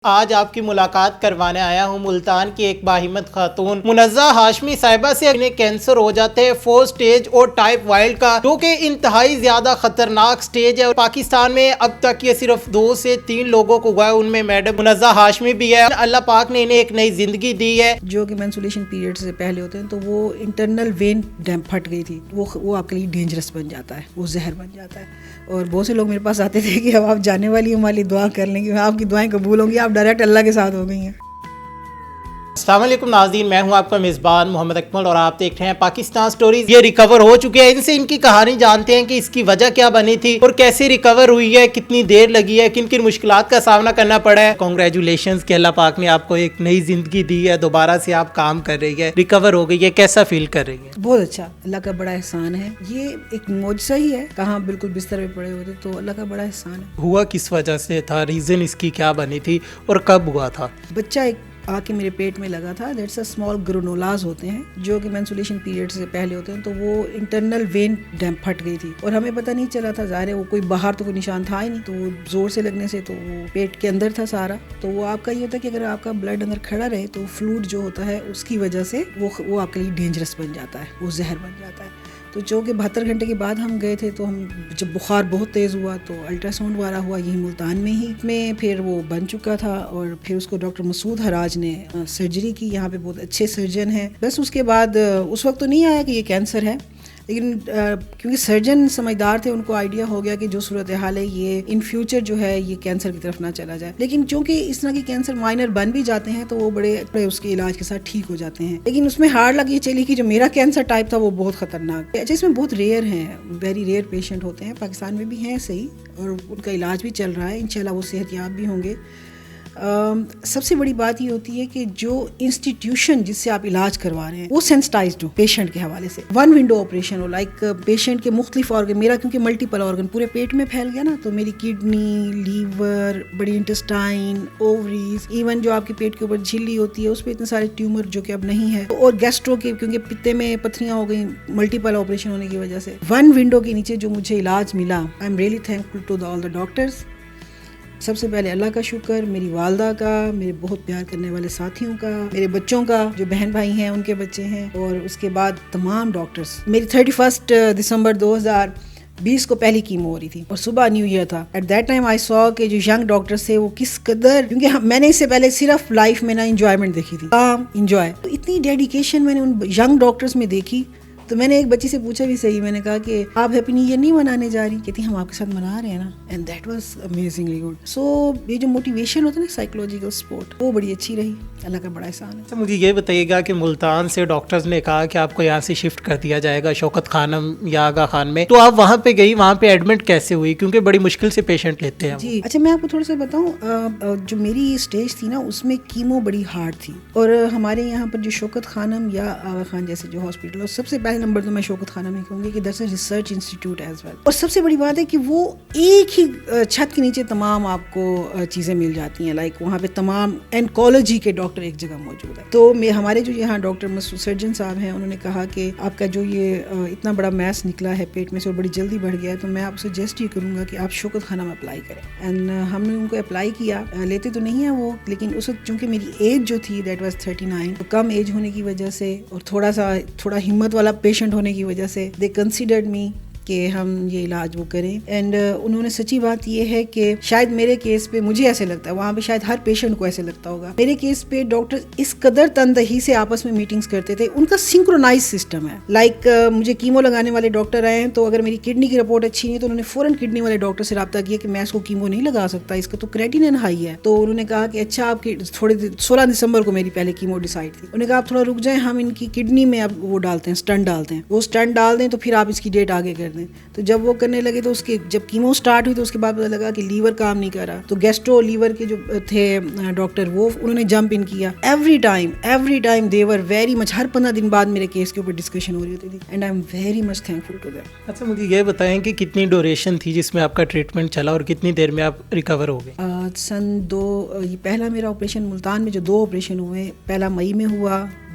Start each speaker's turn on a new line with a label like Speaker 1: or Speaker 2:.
Speaker 1: آج آپ کی ملاقات کروانے آیا ہوں ملتان کی ایک باہمت خاتون منزہ ہاشمی صاحبہ سے. انہیں کینسر ہو جاتا ہے 4 سٹیج اور ٹائپ وائلڈ کا، جو کہ انتہائی زیادہ خطرناک سٹیج ہے. پاکستان میں اب تک یہ صرف 2 سے 3 لوگوں کو ہوا ہے، ان میں میڈم منزہ ہاشمی بھی ہے. اللہ پاک نے انہیں ایک نئی زندگی دی ہے.
Speaker 2: جو کہ مینسولیشن پیریڈ سے پہلے ہوتے ہیں تو وہ انٹرنل وین ڈیم پھٹ گئی تھی، وہ آپ کے لیے ڈینجرس بن جاتا ہے، وہ زہر بن جاتا ہے. اور بہت سے لوگ میرے پاس آتے تھے کہ اب آپ جانے والی ہماری دعا کر لیں گے، آپ کی دعائیں قبول ہوں گی، آپ ڈائریکٹ اللہ کے ساتھ ہو گئی ہیں.
Speaker 1: السلام علیکم ناظرین، میں ہوں آپ کا میزبان محمد اکمل اور آپ دیکھ رہے ہیں پاکستان سٹوریز. یہ ریکور ہو چکے ہیں، ان سے ان کی کہانی جانتے ہیں کہ اس کی وجہ کیا بنی تھی اور کیسے ریکور ہوئی ہے، کتنی دیر لگی ہے، کن کن مشکلات کا سامنا کرنا پڑا ہے. کانگریچولیشنز کہ اللہ پاک نے آپ کو ایک نئی زندگی دی ہے، دوبارہ سے آپ کام کر رہی ہے، ریکور ہو گئی ہے. کیسا فیل کر رہی ہے؟
Speaker 2: بہت اچھا، اللہ کا بڑا احسان ہے. یہ ایک معجزہ ہی ہے، کہاں بالکل بستر پہ پڑے ہوتے تو اللہ کا بڑا احسان ہے.
Speaker 1: ہوا کس وجہ سے تھا، ریزن اس کی کیا بنی تھی اور کب ہوا تھا؟
Speaker 2: بچہ ایک آ کے میرے پیٹ میں لگا تھا. دیٹس اے اسمال گرونولاز ہوتے ہیں جو کہ مینسولیشن پیریڈ سے پہلے ہوتے ہیں، تو وہ انٹرنل وین ڈیم پھٹ گئی تھی اور ہمیں پتہ نہیں چلا تھا. ظاہر ہے وہ کوئی باہر تو کوئی نشان تھا ہی نہیں، تو وہ زور سے لگنے سے تو وہ پیٹ کے اندر تھا سارا. تو وہ آپ کا یہ ہوتا ہے کہ اگر آپ کا بلڈ اندر کھڑا رہے تو فلوئڈ جو ہوتا ہے اس کی وجہ سے وہ آپ کے لیے ڈینجرس بن جاتا ہے، وہ زہر بن جاتا ہے. تو جو کہ 72 گھنٹے کے بعد ہم گئے تھے، تو ہم جب بخار بہت تیز ہوا تو الٹرا ساؤنڈ والا ہوا یہی ملتان میں ہی میں، پھر وہ بن چکا تھا اور پھر اس کو ڈاکٹر مسعود حراج نے سرجری کی. یہاں پہ بہت اچھے سرجن ہیں. بس اس کے بعد اس وقت تو نہیں آیا کہ یہ کینسر ہے، لیکن کیونکہ سرجن سمجھدار تھے، ان کو آئیڈیا ہو گیا کہ جو صورتحال ہے یہ ان فیوچر جو ہے یہ کینسر کی طرف نہ چلا جائے. لیکن چونکہ اس طرح کے کینسر مائنر بن بھی جاتے ہیں تو وہ بڑے اس کے علاج کے ساتھ ٹھیک ہو جاتے ہیں. لیکن اس میں ہارڈ لگ یہ چلی کہ جو میرا کینسر ٹائپ تھا وہ بہت خطرناک. اچھا، اس میں بہت ریئر ہیں، ویری ریئر پیشنٹ ہوتے ہیں، پاکستان میں بھی ہیں صحیح، اور ان کا علاج بھی چل رہا ہے. انشاءاللہ وہ صحت یاب بھی ہوں گے. سب سے بڑی بات یہ ہوتی ہے کہ جو انسٹیٹیوشن جس سے آپ علاج کروا رہے ہیں وہ سینسٹائزڈ ہو پیشنٹ کے حوالے سے. 1 ونڈو آپریشن ہو، لائک پیشنٹ کے مختلف آرگن، میرا کیونکہ ملٹیپل آرگن پورے پیٹ میں پھیل گیا نا، تو میری کڈنی، لیور، بڑی انٹسٹائن، اووریز، ایون جو آپ کے پیٹ کے اوپر جھلی ہوتی ہے اس پہ اتنے سارے ٹیومر جو کہ اب نہیں ہے، اور گیسٹرو کے کیونکہ پتے میں پتھریاں ہو گئی ملٹیپل آپریشن ہونے کی وجہ سے. 1 ونڈو کے نیچے جو مجھے علاج ملا، I am really thankful to all the doctors. سب سے پہلے اللہ کا شکر، میری والدہ کا، میرے بہت پیار کرنے والے ساتھیوں کا، میرے بچوں کا، جو بہن بھائی ہیں ان کے بچے ہیں، اور اس کے بعد تمام ڈاکٹرز. میری 31 دسمبر 2020 کو پہلی کیمو ہو رہی تھی اور صبح نیو ایئر تھا. ایٹ دیٹ ٹائم آئی سو کہ جو ینگ ڈاکٹرز تھے وہ کس قدر، کیونکہ میں نے اس سے پہلے صرف لائف میں نا انجوائمنٹ دیکھی تھی، کام انجوائے، تو اتنی ڈیڈیکیشن میں نے ان ینگ ڈاکٹرز میں دیکھی. تو میں نے ایک بچی سے پوچھا بھی صحیح، میں نے کہا کہ آپ ہیپی نیو ایئر نہیں منانے جا رہی؟ کہتی ہم آپ کے ساتھ منا رہے ہیں نا. And that was amazingly good. So یہ جو موٹیویشن ہوتا ہے نا، سائیکولوجیکل سپورٹ، وہ بڑی اچھی رہی. اللہ کا بڑا احسان ہے.
Speaker 1: مجھے یہ بتائیے گا کہ ملتان سے ڈاکٹرز نے کہا کہ آپ کو یہاں سے شفٹ کر دیا جائے گا شوکت خانم یا آغا خان میں، تو آپ وہاں پہ گئی، وہاں پہ ایڈمٹ کیسے ہوئی؟ کیونکہ بڑی مشکل سے پیشنٹ لیتے ہیں.
Speaker 2: جی اچھا، میں آپ کو تھوڑا سا بتاؤں، جو میری اسٹیج تھی نا اس میں کیمو بڑی ہارڈ تھی، اور ہمارے یہاں پر جو شوکت خانم یا آغا خان جیسے جو ہاسپٹل، اور سب سے پہلے نمبر تو میں شوکت خانم ہی کہوں گی کہ درس ریسرچ انسٹیٹیوٹ ایز ویل. اور سب سے بڑی بات ہے کہ وہ ایک ہی چھت کے نیچے تمام آپ کو چیزیں مل جاتی ہیں، لائک وہاں پہ تمام اینکولوجی کے ڈاکٹر ایک جگہ موجود ہے. تو ہمارے جو یہاں ڈاکٹر مسعود سرجن صاحب ہیں، انہوں نے کہا کہ آپ کا جو یہ اتنا بڑا میس نکلا ہے پیٹ میں سے اور بڑی جلدی بڑھ گیا ہے، تو میں آپ کو سجیسٹ یہ کروں گا کہ آپ شوکت خانہ میں اپلائی کریں. اینڈ ہم نے ان کو اپلائی کیا. لیتے تو نہیں ہیں وہ، لیکن اس وقت چونکہ میری ایج جو تھی دیٹ واز 39، تو کم ایج ہونے کی وجہ سے اور تھوڑا ہمت والا پیشنٹ ہونے کی وجہ سے دے کنسیڈرڈ می کہ ہم یہ علاج وہ کریں. اینڈ انہوں نے سچی بات یہ ہے کہ شاید میرے کیس پہ، مجھے ایسے لگتا ہے، وہاں پہ شاید ہر پیشنٹ کو ایسے لگتا ہوگا، میرے کیس پہ ڈاکٹر اس قدر تندہی سے آپس میں میٹنگز کرتے تھے. ان کا سنکرونائز سسٹم ہے، لائک مجھے کیمو لگانے والے ڈاکٹر آئے ہیں تو اگر میری کڈنی کی رپورٹ اچھی نہیں ہے تو انہوں نے فوراً کڈنی والے ڈاکٹر سے رابطہ کیا کہ میں اس کو کیمو نہیں لگا سکتا، اس کا تو کریٹینن ہائی ہے. تو انہوں نے کہا کہ اچھا، آپ کی 16 دسمبر کو میری پہلے کیمو ڈیسائیڈ تھی. انہوں نے کہا آپ تھوڑا رک جائیں، ہم ان کی کڈنی میں اب وہ ڈالتے ہیں، اسٹنٹ ڈالتے ہیں، وہ اسٹنٹ ڈال دیں تو پھر آپ اس کی ڈیٹ آگے کر دیں. تو جب وہ کرنے لگے تو اس کے جب کیمو سٹارٹ ہوئی تو اس کے بعد پتہ لگا کہ لیور کام نہیں کر رہا. تو گیسٹرو لیور کے جو تھے ڈاکٹر، وہ انہوں نے جمپ ان کیا. Every time they were very much, ہر 15 دن بعد میرے کیس کے اوپر ڈسکشن ہو رہی ہوتی تھی. And I am very much thankful to them.
Speaker 1: اچھا، مجھے یہ بتائیں کہ کتنی ڈیوریشن تھی جس میں آپ کا ٹریٹمنٹ چلا اور کتنی دیر میں آپ ریکور ہو گئے؟
Speaker 2: یہ پہلا میرا آپریشن ملتان میں جو 2 آپریشن ہوئے، پہلا مئی میں ہوا،